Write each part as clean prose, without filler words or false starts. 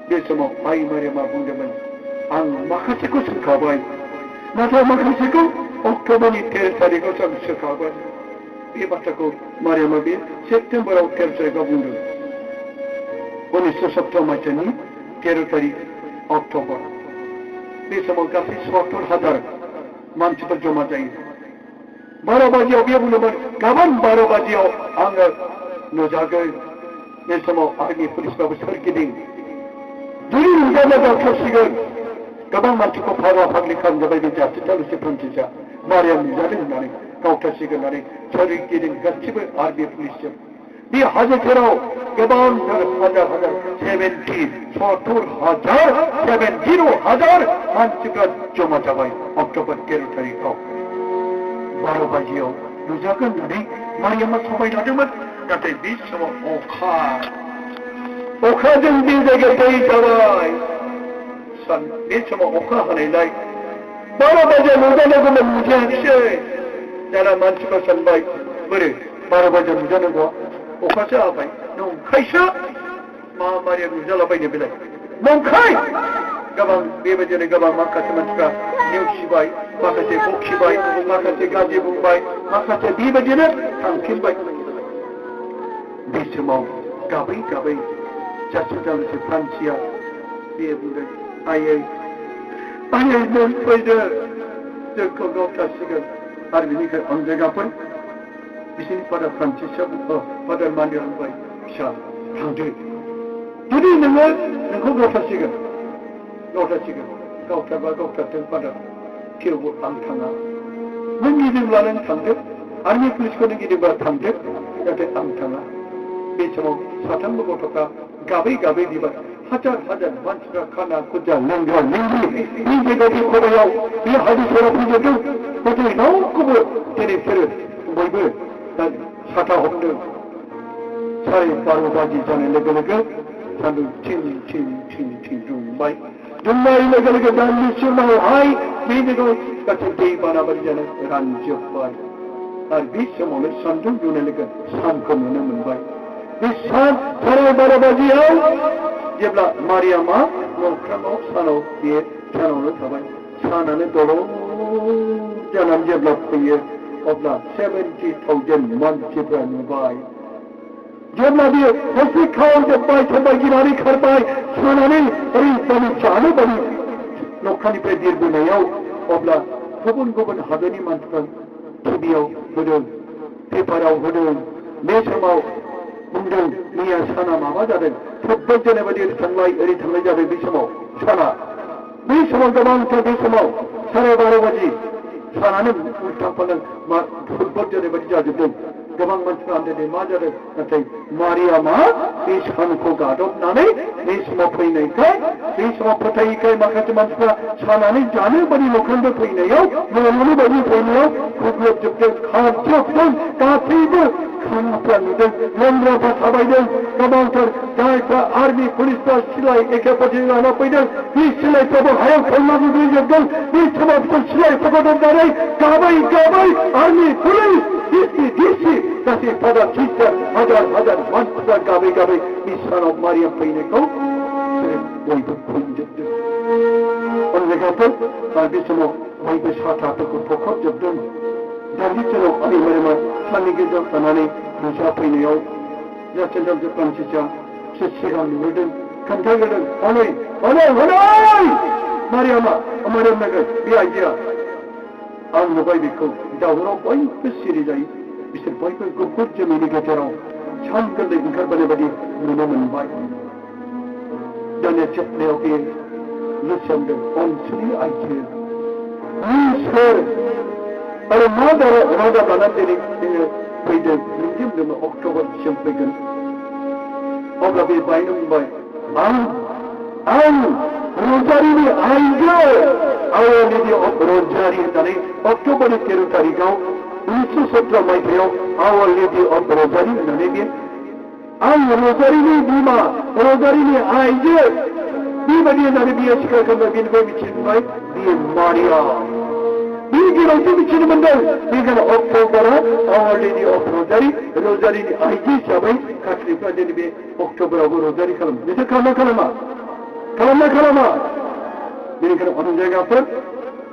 बे समाव आइ मारियामा बुंदोंमोन आं माखासेखौ सोंखाबाय नाथाय माखासेखौ अक्ट'बरनि 13 तारिखआवसो आं सोंखाबाय बे बाथ्राखौ मारियामा बे सेप्तेम्बराव 13 तारिखआव बुंदों 1917 मायथाइनि 13 तारिख अक्ट'बर बे समाव गासै 70,000 मानसिफोर जमा जायो 12 बाजियाव बे बुंदोंमोन गाबोन 12 बाजियाव आङो नुजागोन बे समाव आर्मि पुलिसबाबो सोरगिदिं जुदि नुजाब्ला गावथारसिगोन गोबां मानसिखौ फाग्ला फाग्लि खालामजाबाय बे जाथिथालुसि फ्रान्सिसआ मारियाम नुजादों होननानै गावथारसिगोन होननानै सोरगिदिं गासिबो आर्मि पुलिसजों बे हाजोफोराव गोबांथार हाजार 70,000 मानसिफ्रा जमा जाबाय अक्ट'बर 13 तारिखआव 12 बाजियाव नुजागोन होननानै मारियामा सबाय लादोंमोन नाथाय बे समाव अखाजों बे जायगायाव दै जाबाय बे समाव अखा हानायलाय 12 बाजियाव नुजानांगौमोन नुजायाखिसै दाना मानसिफ्रा सानबाय बोरै 12 बाजियाव नुजानांगौ अखासो हाबाय नंखायसो मा मारियाम नुजालाबायनो बेलाय नंखाय गोबां बेबायदिनो गोबां माखासे मानसिफ्रा नेवसिबाय माखासे बखिबाय माखासे गाज्रि बुंबाय माखासे बेबायदिनो थांफिनबाय बे समाव गाबै गाबै जाथिथालुसि फ्रान्सिया बे बुंदों आयै नों फैदो जोंखौ गावथारसिगोन आरो बिनिखाय अनजायगाफोर बिसोरनि फादार फ्रान्सिसआ फादार मानिया होनबाय फिसा थांदो जुदि नोंखौ गावथारसिगोन गावथारबा गावथारथों फादार थेवबो आं थाङा नों गिदिंब्ला नों थांदो आर्मि पुलिसखौ नों गिदिंब्ला थांदो नाथाय आं थाङा बे समाव साथामबो गथ'फ्रा गाबै गाबै बिबाय हाजार मानसिफ्रा खाना खुजा लोंग्रा लोंग्रि बे जायगानि खबायाव बे हादोरफोराव फैजोबदों नाथाय रावखौबो दिनै बिसोरो बयबो साथा हमदों 12:30 बाजि जानाय लोगो लोगो सान्दुं थिं दुंबाय लोगो लोगो दानि समावहाय बे जायगायाव गासै दै बाना बायदि जानो रानजोब्बाय आरो बे समावनो सान्दुं दुंनाय लोगो सानखौ नुनो मोनबाय बे सान 12:30 बाजियाव जेब्ला मारियामा नख्राङाव सानावनो थाबाय सानानो दलर जानानै जेब्ला फैयो अब्ला 70,000 मानसिफ्रा नुबाय जेब्ला बियो हस्पिटालाव जोब्बाय सोरबा गिनानै खारबाय सानानै ओरैबायदि जानो बायदि नख्रानिफ्राय बिरबोनायाव अब्ला गुबुन हादरनि मानसिफ्रा टिभियाव होदों पेपाराव होदों बे समाव बुंदों मैया साना माबा जादों फुटबल जोनाय बायदि ओरै थांलाय जादों बे समाव साना बे समाव गोबांथार बे समाव 12:30 बाजि सानानो उल्था फालथां फुटबल जोनाय बायदि जाजोबदों गोबां मानसिफ्रा आन्दायदों मा जादों नाथाय मारियामा बे सानखौ गादबनानै बे समाव फैनायखाय बे समाव फोथायैखाय माखासे मानसिफ्रा सानानै जानो बायदि न'खरनिफ्राय फैनायाव न'नि बायदि फैनायाव खुग्लुबजोबदों खारजोबदों गासैबो खानाफ्रा नुदों लोंग्राफ्रा थाबायदों गोबांथार जायफ्रा आर्मि पुलिसफ्रा सिलाइ एखेफोरजों लाना फैदों बे सिलाइफ्राबो हायाव खालामना गोग्लैजोबदों बे समाव बिसोर सिलाइफोरखौ दोननानै गाबै आर्मि पुलिस डिसि गासै फादार सिस्टार हाजार मानसिफ्रा गाबै बे सानाव मारियाम फैनायखौ बयबो खुंजोबदों अनजायगाफोर आरो बे समाव बयबो साथाफोरखौ फखरजोबदों दानि समाव आंनि मारियामा साननि गेजेराव थानानै नुजाफैनायाव जाथिथालुसि फ्रान्सिसआ बिसोर सिगां नुहरदों खोन्थाग्रोदों हनै मारियामा नोगोर बे आइजोआ आं नुबाय बेखौ दावराव बयबो सिरि जायो बिसोर बयबो गुफुर जोमैनि गेजेराव सान गोरलै ओंखारबोनाय बायदि नुनो मोनबाय दानिया जोबनायाव बे लुसोमदों अनसुलि आइजो सोर आरो मा राजा लानानै दिनै जोङो फैदों मिजिंदोंमोन अक्ट'बरसिम फैगोन अब्ला बे बायनो बुंबाय आं रजारिनि आइजो Our Lady of Rosary होननानै अक्ट'बरनि 13 तारिखआव 1917 मायथाइयाव Our Lady of Rosary होननानै बे आं रजारिनि बिमा रजारिनि आइजो बेबायदि होननानै बियो सिखार खालामबाय बेनिफ्राय मिथिबाय बियो मारिया बे गेलावसो मिथिनो मोनदों बेखायनो अक्ट'बरा Our Lady of रजारिनि आइजो हिसाबै काथलिकफ्रा दिनै बे अक्ट'बरावबो रजारि खालामो बिसोर खालामा खालामा बेनिखायनो अन जायगाफोर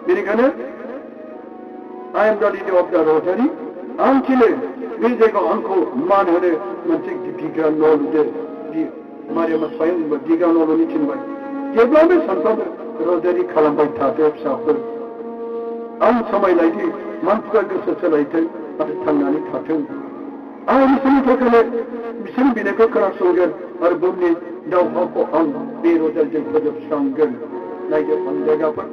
बेनिखायनो I am the leader of the Rotary आं थिनो बे जायगायाव आंखौ मान होनो मोनसे बिग्रा न' लुदो मारियामा स्वयं बिग्रा न' लुनो थिनबाय जेब्लाबो सानफ्रोमबो रजारि खालामबाय थादो फिसाफोर आं समायलायदि मानसिफ्रा गोसो सोलायथों आरो थांनानै थाथों आं बिसोरनि थाखाय बिसोरनि बिनायखौ खोनासंगोन आरो बुहुमनि दावहाखौ आं बे रजारिजों फोजोबस्रांगोन नायदो आं जायगाफोर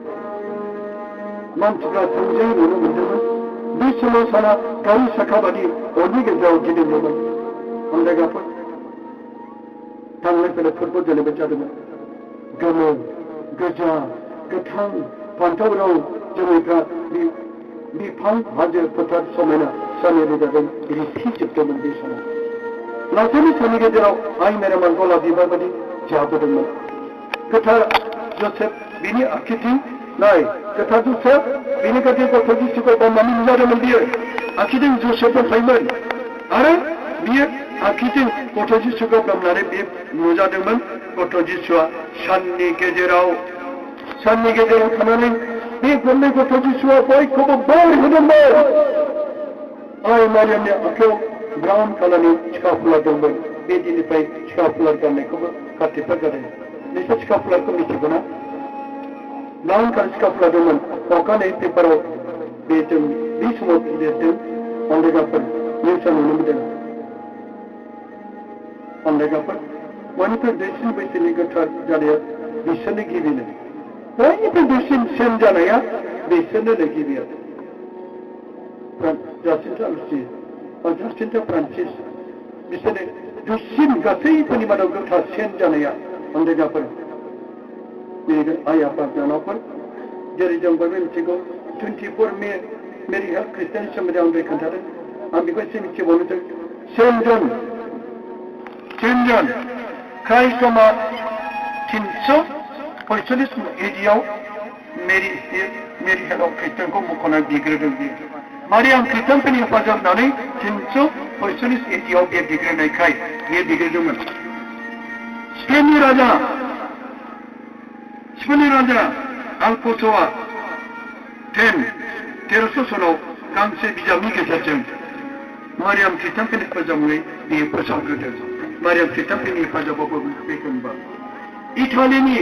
मानसिफ्रा थोंजोङै नुनो मोन्दोंमोन बे समाव साना गारि साखा बादि अरनि गेजेराव गिदिंदोंमोन आं जायगाफोर थांलाय फैलाय फुटबल गेलेबाय जादोंमोन गोमो गोजा गोथां फान्थाव रं जोमैफ्रा बिफां हाजो फोथार समायना साननि रोदाजों रिफिजोबदोंमोन बे समाव लासैनो साननि गेजेराव आइ मेरामान गलाब बिबार बादि जाबोदोंमोन गोथार जसेफ बिनि आखिथिं नाय गोथार जसेफ बिनि खाथि गथ' जिसुखौ बावनानै नुजादोंमोन बियो आखिथिं जसेफ दंखायोमोन आरो बियो आखिथिं गथ' जिसुखौ बावनानै बे नुजादोंमोन गथ' जिसुआ साननि गेजेराव थानानै बे गोरलै गथ' जिसुआ बयखौबो बोर होदोंमोन आइ मारियामनि आखायाव ब्राउन कालारनि सिखा फुलार दंमोन बे दिननिफ्राय सिखा फुलार गाननायखौबो खाथिफोर जादों नोंसोर सिखा फुलारखौ मिथिगौ ना ब्राउन कालार सिखा फुलार दंमोन अखानायै पेपाराव बे समाव लिरदों अन्दायगाफोर निउसआव नुनो मोनदों अन्दायगाफोर बयनिफ्राय देरसिन बैसोनि गोथार जानाया बिसोरनि गिबिनो बयनिफ्राय देरसिन सेन जानाया बिसोरनो गिबिया जासिन्था फ्रान्सिस बिसोरनो दुसिन गासैफोरनि मादाव गोथार सेन जानाया अन्दायगाफोर आइ आफा जानाफोर जेरै जों बयबो मिथिगौ 24 मे मेरि हेल्थ ख्रिस्टियाननि सोमोन्दै आं दहाय खोन्थादों आं बेखौ एसे मिथिबावनोसै सेन्ट जन ख्राइस्टमा 345 एडियाव मेरि हेल्थ ख्रिस्टियानखौ मख'ना बिग्रोदों बियो मारियाम ख्रिस्टियानफोरनि हेफाजाब होनानै 345 एडियाव बे बिग्रोनायखाय बियो बिग्रोदोंमोन स्पेननि राजा आलफस'आ 1300 सनाव गांसे बिजाबनि गेजेरजों मारियाम ख्रिस्टियानफोरनि हेफाजाबै बियो फोसावग्रोदों मारियाम ख्रिस्टियानफोरनि हेफाजाबावबो बेखौनोबा इटालिनि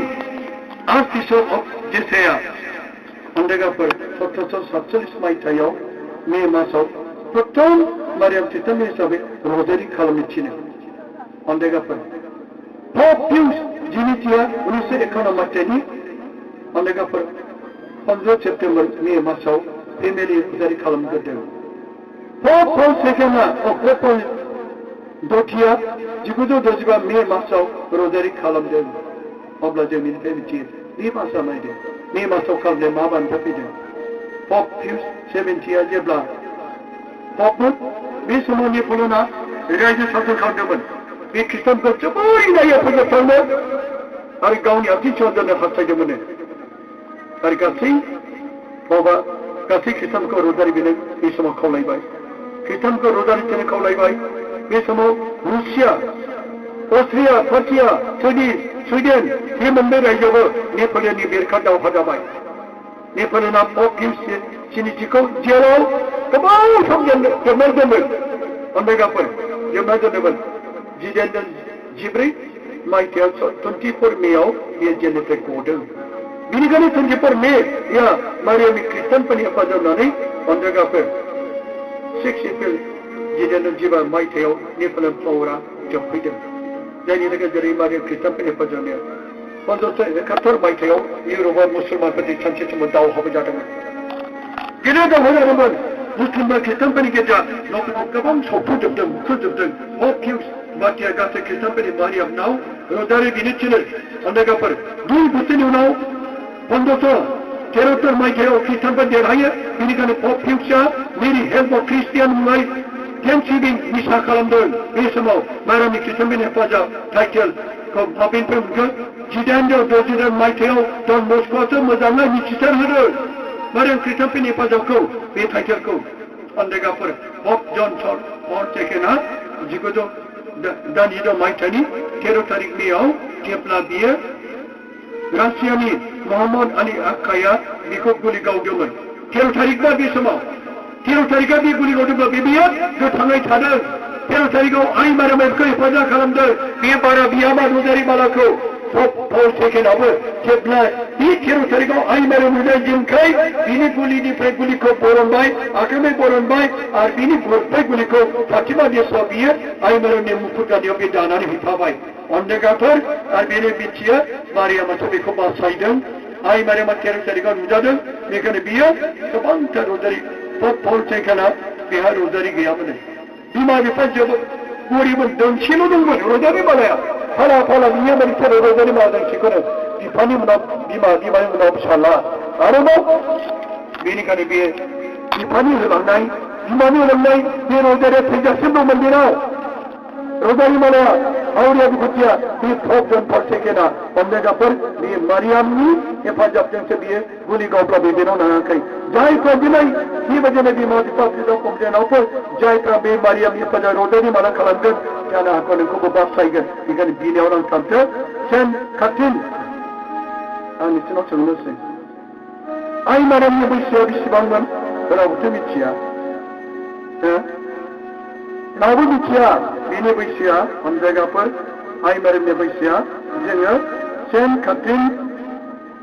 आर्चबिशप अफ जेसाया अन्दायगाफोर 1747 मायथाइयाव मे मासाव प्रथम मारियाम ख्रिस्टियान हिसाबै रजारि खालामनो थिनो अन्दायगाफोर पप पिउस जिनिथिया 1951 मायथाइनि अन्दायगाफोर 15 सेप्तेम्बर मे मासाव फेमिलि रजारि खालामग्रोदों पप पल सेकेन्डआ दथिया 1965 मे मासाव रजारि खालामदों अब्ला जों बेनिफ्राय मिथियो बे मासा नायदों मे मासाव खालामनाय मा बान्था फैदों पप पिउस 70 जेब्ला पपमोन बे समाव नेपलियना रायजो सासन खालामदोंमोन बे ख्रिस्टानखौ जोबोरै नायो फोजोबस्रांनो आरो गावनि आथिं सहायनो हास्थायदोंमोन आरो गासै ख्रिस्टानखौ रजारि बिनो बे समाव खावलायबाय ख्रिस्टानखौ रजारि थिनो खावलायबाय बे समाव रुसिया अस्ट्रिया पार्सिया सुइडेन बे मोननै रायजोआवबो नेपलियननि बेरेखा दावहा जाबाय नेपलियना पप पिउस जिनिथिखौ जेलाव गोबाव सम जोबना दोनदों अन्दायगाफोर जोबना दोनदोंमोन 1914 मायथाइयाव 24 मेआव बे जेलनिफ्राय गदों बेनिखायनो 24 मे मारियामनि ख्रिस्टानफोरनि हेफाजाब होनानै अन्दायगाफोर 6 एप्रिल 1915 मायथाइयाव नेपलियन पावारा जोबफैदों जायनि थाखाय जेरै मारियाम ख्रिस्टानफोरनि हेफाजाब होनाया 1571 मायथाइयाव इउरपआव मुसलमानफोरनि सानसे समाव दावहाबो जादोंमोन गेदेर दावहा जादोंमोन मुसलमान ख्रिस्टानफोरनि गेजेराव न'फोरखौ गोबां बुथारजोबदों पप पिउस बाथिया गासै ख्रिस्टानफोरनि मारियामनाव रजारि बिनो थिनो अन्दायगाफोर 2 बोसोरनि उनाव 1573 मायथाइयाव ख्रिस्टानफोर देरहायो बेनिखायनो पप पिउसआ मेरि हेल्थ अफ ख्रिस्टियान मुङै थेंक्सगिभिं मिसा खालामदों बे समाव मारियामनि ख्रिस्टानफोरनि हेफाजाब टाइटेलखौ माबेनिफ्राय मोनखो 1869 मायथाइयाव डन बस्क'आसो मोजाङै मिथिसार होदों मारियाम ख्रिस्टानफोरनि हेफाजाबखौ बे टाइटेलखौ अन्दायगाफोर पप जन पल सेकेन्डआ 1916 मायथाइनि 13 तारिख मेआव जेब्ला बियो रासियानि मोहम्मद आली आक्काया बेखौ गुलि गावदोंमोन 13 तारिखबा बे समाव 13 तारिखआ बे गुलि गावदोंब्ला बेयो गोथाङै थादों 13 तारिखआव आइ मारामाखौ हेफाजाब खालामदों बे बारा बियामा रजारि मालाखौ फल सेकेन्डआवबो जेब्ला बे 13 तारिखआव आइ मारामुजा जिंखाय बिनि गुलिनिफ्राय गुलिखौ बरनबाय आखाइनिफ्राय बरनबाय आरो बिनि गरफाय गुलिखौ फातिमा देशआव बियो आइ मारामनि मुखुट गादियाव बे दानानै हैफाबाय अन्धेगाफोर आरो बेनि बिथिया मारियामासो बेखौ बासायदों आइ मारियामा 13 तारिखआव नुजादों बेखायनो बियो गोबांथार रजारि फल सेकेन्डआ बेहा रजारि गैयामोन बिमा बिफा जोबोद गरिबमोन दोंसेल' दंमोन रजारि मालाया फाला फाला बियो मोनसे रजारि माला दोंसेखौनो बिफानि उनाव बिमानि उनाव फिसाला आरोबाव बेनिखायनो बियो बिफानि होलांनाय बिमानि होलांनाय बे रजारिया थैजासिम दंमोन बेनाव रजारि मालाया हावरिया बिखुथिया बे थपजन फल सेकेन्डआ अन्धेगाफोर बे मारियामनि हेफाजाबजोंसो बियो गुलि गावब्लाबो बेनाव नाङाखै जायफ्रा दिनै बेबायदिनो बिमा बिफा बिदा फंबायनावफोर जायफ्रा बे मारियामनि हेफाजाब रजारि माला खालामगोन जानो हागौ नोंखौबो बासायगोन बेखायनो बिनियाव आं सानदों सेन्ट काटिन आं नोंसोरनाव सोंनोसै आइ मारियामनि बैसोआ बेसेबांमोन रावबोथ' मिथिया रावबो मिथिया बेनि बैसोआ अन्धेगाफोर आइ मारियामनि बैसोआ जोङो सेन्ट काटिन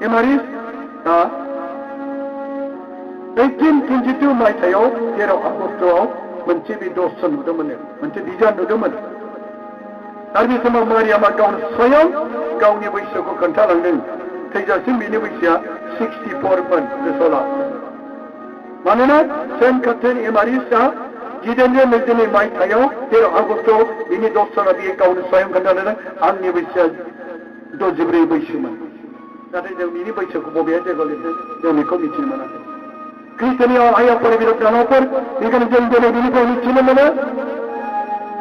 एमारिस 1822 मायथाइयाव 13 आगस्तआव मोनसे बे दर्शन नुदोंमोन मोनसे बिजान नुदोंमोन आरो बे समाव मारियामा गावनो स्वयं गावनि बैसोखौ खोन्थालांदों थैजासिम बेनि बैसोआ 64 मोन गोसोआव ला मानोना सेन्ट काटिन एमारिसआ 1922 मायथाइयाव 13 आगस्तआव बिनि दर्शना बियो गावनो स्वयं खोन्थालांदों आंनि बैसोआ 64 बैसोमोन नाथाय जों बिनि बैसोखौ बबेया जायगायाव लिरदों जों बेखौ मिथिनो मोनाखै ख्रिस्टियानियाव आयदाफोर बिरोध दानावफोर बेखायनो जों दिनै बिनिफ्राय मिथिनो मोनो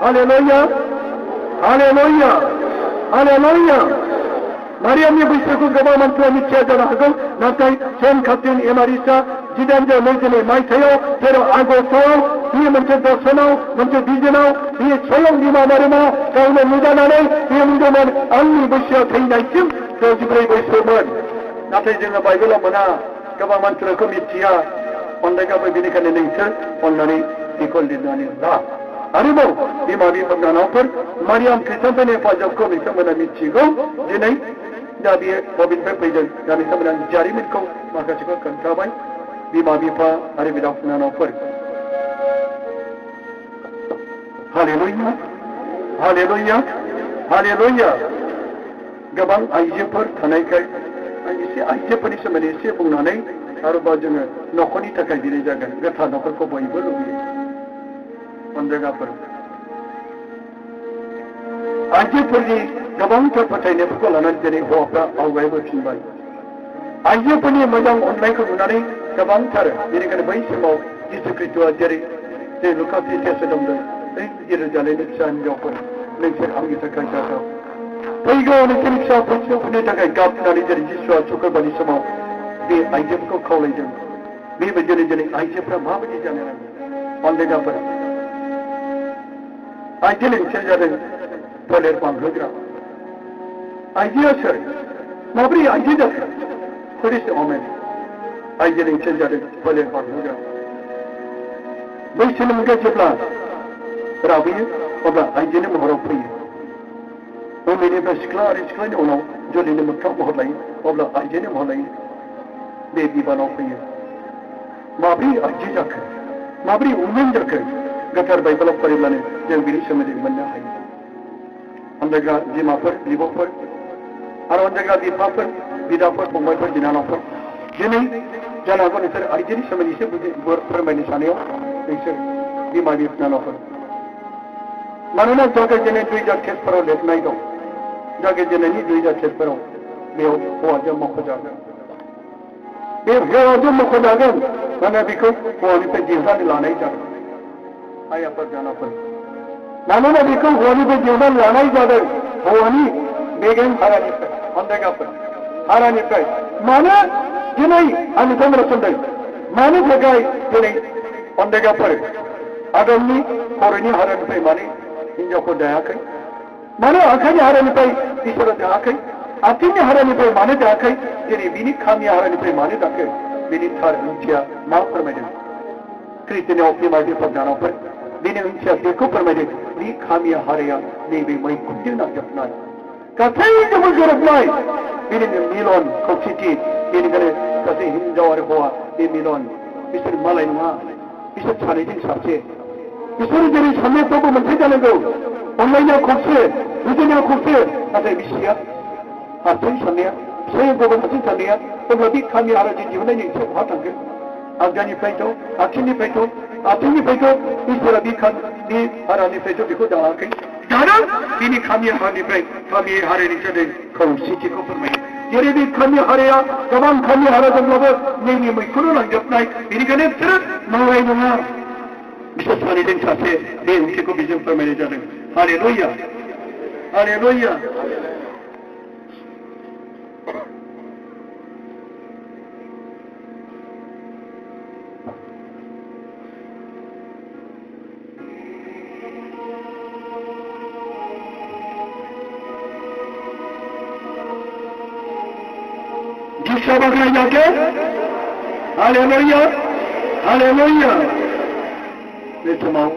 हालेलुया हालेलुया हालेलुया मारियामनि बैसोखौ गोबां मानसिया मिथिया जानो हागौ नाथाय सेन्ट काटिन एमारिसआ 1922 मायथाइयाव 13 आगस्तआव बे मोनसे दर्शनाव मोनसे बिजोनाव बे स्वयं बिमा मारियामा गावनो नुजानानै बे बुंदोंमोन आंनि बैसोआ थैनायसिम 64 बैसोमोन नाथाय जोङो बाइबेलाव मोना गोबां मानसिफोरखौ मिथिया अन्धेगाफोर बेनिखायनो नोंसोर अननानै बेखौ लिरनानै ला आरोबाव बिमा बिफा गानावफोर मारियाम ख्रिस्टानफोरनि हेफाजाबखौ बिथांमोना मिथिगौ दिनै दा बियो बबेनिफ्राय फैदों दा बिथांमोना जारिमिनखौ माखासेखौ खोन्थाबाय बिमा बिफा आरो बिदा फंबायफोर हालेलुया हालेलुया हालेलुया गोबां आइजोफोर थानायखाय एसे आइजोफोरनि सोमोन्दै एसे बुंनानै आरोबाव जोङो न'खरनि थाखाय दिनै जागोन गोथार न'खरखौ बयबो लुबैयो अन्धेगाफोर आइजोफोरनि गोबांथार फोथायनायफोरखौ लानानै जेरै हौवाफ्रा आवगायबोफिनबाय आइजोफोरनि मोजां अननायखौ नुनानै गोबांथार बेनिखायनो बै समाव जिसु ख्रिस्ट'आ जेरै जे लुकासनि टेस्ट दंमोन बै गिदिर जानायनि फिसा हिनजावफोर नोंसोर आंनि थाखाय जाथाव फैगौ नोंसोरनि फिसाफोरनि थाखाय गाबनानै जेरै जिसुआ शुक्रबारनि समाव बे आइजोफोरखौ खावलायदों बेबायदिनो दिनै आइजोफ्रा माबायदि जानो नांगौ अन्धेगाफोर आइजो नोंसोर जादों फोलेर बांहोग्रा आइजोआ सोर माबोरै आइजो जाखो पुलिस अमेन आइजो नोंसोर जादों फोलेर बांहोग्रा बैसोनि मुगाया जेब्ला राबोयो अब्ला आइजोनि महराव फैयो उन्दैनिफ्राय सिख्ला आरो सिख्लानि उनाव जुलिनि मोगथां महर लायो अब्ला आइजोनि महर लायो बे बिबानाव फैयो माबोरै आइजो जाखो माबोरै उमेन जाखो गोथार बाइबेलाव फरायब्लानो जों बिनि सोमोन्दै मोननो हायो अन्धेगा बिमाफोर बिब'फोर आरो अन्धेगा बिफाफोर बिदाफोर फंबायफोर बिनानावफोर दिनै जानो हागौ नोंसोर आइजोनि सोमोन्दै एसे फोरमायनो सानायाव नोंसोर बिमा बिनानावफोर मानोना जागायजेननाय 2000 टेस्टफोराव लिरनाय दं जागायजेननायनि 2000 टेस्टफोराव बेयाव हौवाजों मख'जागोन बे हौवाजों मख'जागोन मानोना बेखौ हौवानिफ्राय दिहुननानै लानाय जादों आइयाफोर जानाफोर मानोना बेखौ हौवानिफ्राय दिहुननानै लानाय जादों हौवानि बेगें हारानिफ्राय अन्धेगाफोर हारानिफ्राय मानो दिनै आं नोंथांमोना सोंदों मानो थाखाय दिनै अन्धेगाफोर आदमनि खर'नि हारानिफ्राय मानो हिनजावखौ दायाखै मानो आखाइनि हारानिफ्राय इसोरा दायाखै आथिंनि हारानिफ्राय मानो जायाखै जेरै बिनि खामि हारानिफ्राय मानो जाखो बिनि थार ओंथिया मा फोरमायदों ख्रिस्टियानाव बिमा बिफाफोर बिनि ओंथिया बेखौ फोरमायदों बि खामि हाराया नैबे मैखुनजों नांजाबनाय गासैजोंबो गोरोबनाय बेनिनो मिलन खौसेथि बेनिखायनो सासे हिनजाव आरो हौवा बे मिलन बिसोर मालाय नङा बिसोर सानैजों सासे बिसोर जेरै साननायफ्रावबो मोनसे जानांगौ अनलायनायाव खौसे बुजिनायाव खौसे नाथाय बिसिया हारसिं साननाया फिसाया गुबुन हारसिं साननाया अब्ला बे खामि हाराजों दिहुननायनि ओंथिया बहा थांगोन आगदानिफ्रायथ' आथिंनिफ्रायथ' इसोरा बे हारानिफ्रायथ' बेखौ दाङाखै दानो बिनि खामि हारानिफ्राय खामि हारानि जादों खौसेथिखौ फोरमायो जेरै बे खामि हाराया गोबां खामि हाराजोंब्लाबो नैनि मैखुनाव नांजाबनाय बेनिखायनो बिसोरो मालाय नङा बिसोर सानैजों सासे बे ओंथिखौ बिजों फोरमायनाय जादों हालेलुया हालेलुया जिसका बकरा जाके हालेलुया हालेलुया बे समाव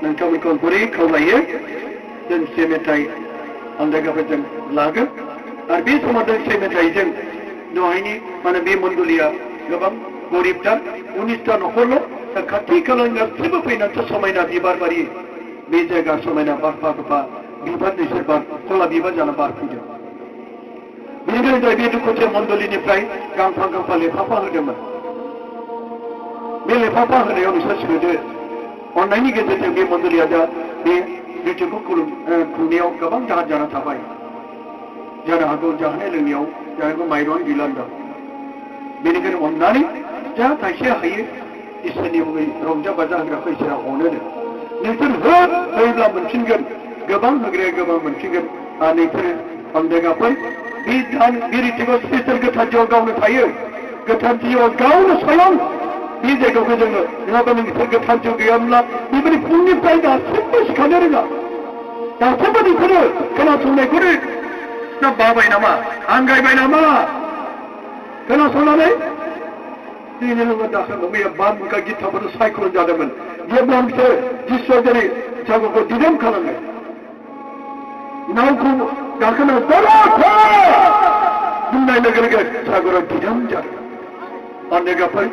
नोंथांमोनखौ गुरै खावलायो दोंसे मेथाइ आन्दायगाफोरजों लागोन आरो बे समाव दोंसे मेथाइजों दहायनि माने बे मण्डलिया गोबां गरिबथार 19टा न'खरल' खाथि खालानि गासैबो फैनानैसो समायना बिबार बारि बे जायगा समायना बारफा गफा बिबार दैसोर बार खला बिबार जाना बारफैदों बेनिखायनो बे दुखुथिया मण्डलिनिफ्राय गांफा गांफा लेफाफा होदोंमोन बे लेफाफा होनायाव बिसोर सोदो अननायनि गेजेरजों बे मण्डलिया दा बे रितुखौ खुंनायाव गोबां जाहार जाना थाबाय जानो हागौ जाहोनाय लोंनायाव जानो माइरं गैला दं बेनिखायनो अननानै जा थाइसे हायो इसोरनि मुङै रंजा बाजा होग्राखौ इसोरा अनोनो नोंसोर होयोब्ला मोनफिनगोन गोबां होग्राया गोबां मोनफिनगोन आरो नोंसोरो अनदायगाफोर बे रितुखौ स्पेसियेल गोथार जिउआव गावनो थायो गोथार जिउआव गावनो स्वयं बे जायगाखौ जोङो नङाबा नोंसोर गोथार जिउ गैयाब्ला बेबायदि फुंनिफ्राय दासिमबो सिखानो रोङा दासिमबो नोंसोरो खोनासंनायखौनो ना बाबाय नामा आंगायबाय नामा खोनासंनानै दिनै दाखालि मैया बामुखा गिताफोर सायख'नाय जादोंमोन जेब्ला बिसोर जिसुआ जेरै जायगाखौ दिदोम खालामो नावखौ गाखोना बुंनाय लोगो लोगो सागराव दिदोम जादों अनदायगाफोर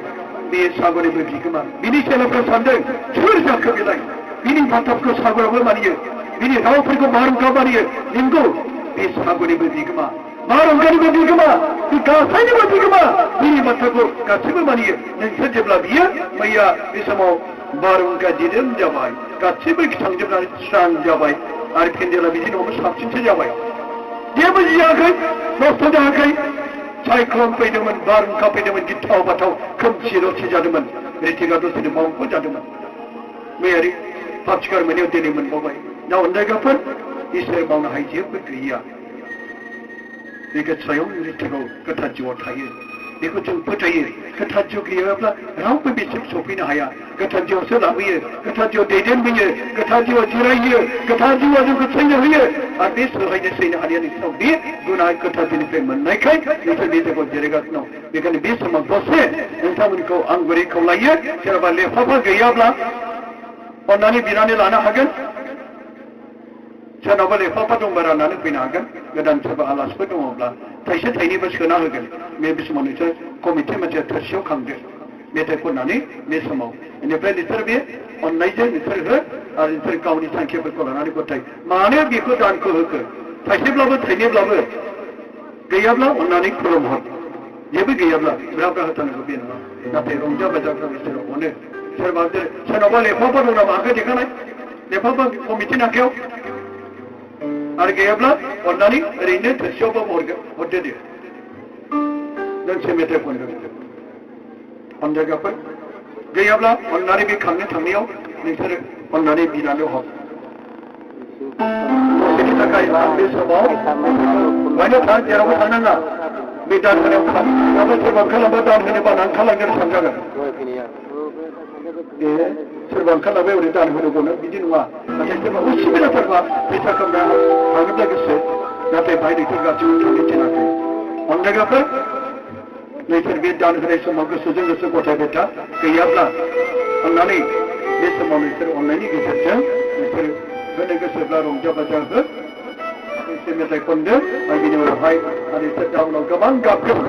बे सागरनिबो बिगोमा बिनि सेलाफ्रा सानदों सोर जाखो बेलाय बिनि बाथ्राफोरखौ सागराबो मानियो बिनि रावफोरखौ बारहुंखा मानियो नंगौ बे सागरनिबो बिगोमा बारहुंखानिबो बिगोमा बे गासैनिबो बिगोमा बिनि बाथ्राखौ गासैबो मानियो नोंसोर जेब्ला बियो मैया बे समाव बारहुंखा दिदोम जाबाय गासैबो थांजोबनानै स्रां जाबाय आरो पेन्डेला बिदि नङाबा साबसिनसो जाबाय जेबो जायाखै नस्थ' जायाखै साइक्ल'न फैदोंमोन बारहुंखा फैदोंमोन गिथाव बाथाव खोमसि दरसि जादोंमोन रितिका दसेनो मावख' जादोंमोन मैयारि पापसिकार मोनायाव दिनै मोनबावबाय दा अनदायगाफोर इसोर मावनो हायै जेबो गैया बे गोथायाव रितिकाव गोथार जिउआव थायो बेखौ जों फोथायो गोथार जिउ गैयाब्ला रावबो बेसिम सफैनो हाया गोथार जिउआवसो लाबोयो गोथार जिउआव दैदेनबोयो गोथार जिउआव जिरायहोयो गोथार जिउआव जोंखौ सैनो होयो आरो बे सोलायनो सैनो हानाया नोंसोराव बे गुना गोथार जिउनिफ्राय मोननायखाय नोंसोर बे जायगायाव जिरायगासिनो दं बेखायनो बे समाव दसे नोंथांमोनखौ आं गुरै खावलायो सोरबा लेफाफोर गैयाब्ला अननानै बिनानै लानो हागोन सोरनावबा लेफाफा दंबा राननानै फैनो हागोन गोदान सोरबा आलासिफोर दङब्ला थाइसे थाइनैबो सोना होगोन बे समाव नोंसोर कमिटि मोनसे थोरसियाव खांदो मेथाइ खननानै बे समाव बेनिफ्राय नोंसोर बे अननायजों नोंसोर हो आरो नोंसोर गावनि थांखिफोरखौ लानानै गथाय मानो बेखौ दानखौ होखो थाइसेब्लाबो थाइनैब्लाबो गैयाब्ला अननानै खुलुमहर जेबो गैयाब्ला ब्रा होथारनांगौ बे नङा नाथाय रंजा बाजाफ्राव बिसोर अनो सोरनावबा लेफाफा दं नामा आखाइ देखानाय लेफाफा कमिटिनि आखायाव आरो गैयाब्ला अननानै ओरैनो थोरसियावबाबो हरदो दे दोंसे मेथाइ खनगोन अनदायगाफोर गैयाब्ला अननानै बे खांनो थांनायाव नोंसोरो अननानै बिनानै हर बेनि थाखाय बे समाव मानो जेरावबो थांनाङा बे दान होनायाव खालामो सोरबा खालामबा दान होनो बानानै खालामनो सानजागोन बे सोरबा ओंखारलाबाय दान होनो गनो बिदि नङा नाथाय सोरबा उसुबिदाथारबा फैसा खालामना थाङोब्ला गोसो नाथाय बायदि गासिबो थांनो थिनाखै अनलायगाफोर नोंसोर बे दान होनाय समाव गोसोजों गोसो गथायबाय था गैयाब्ला अननानै बे समाव नोंसोर अननायनि गेजेरजों नोंसोर होनो गोसोब्ला रंजा बाजा हो एसे मेथाइ खनदो आरो बिनि उनावहाय आरो एसे टाउनाव गोबां गाबगोन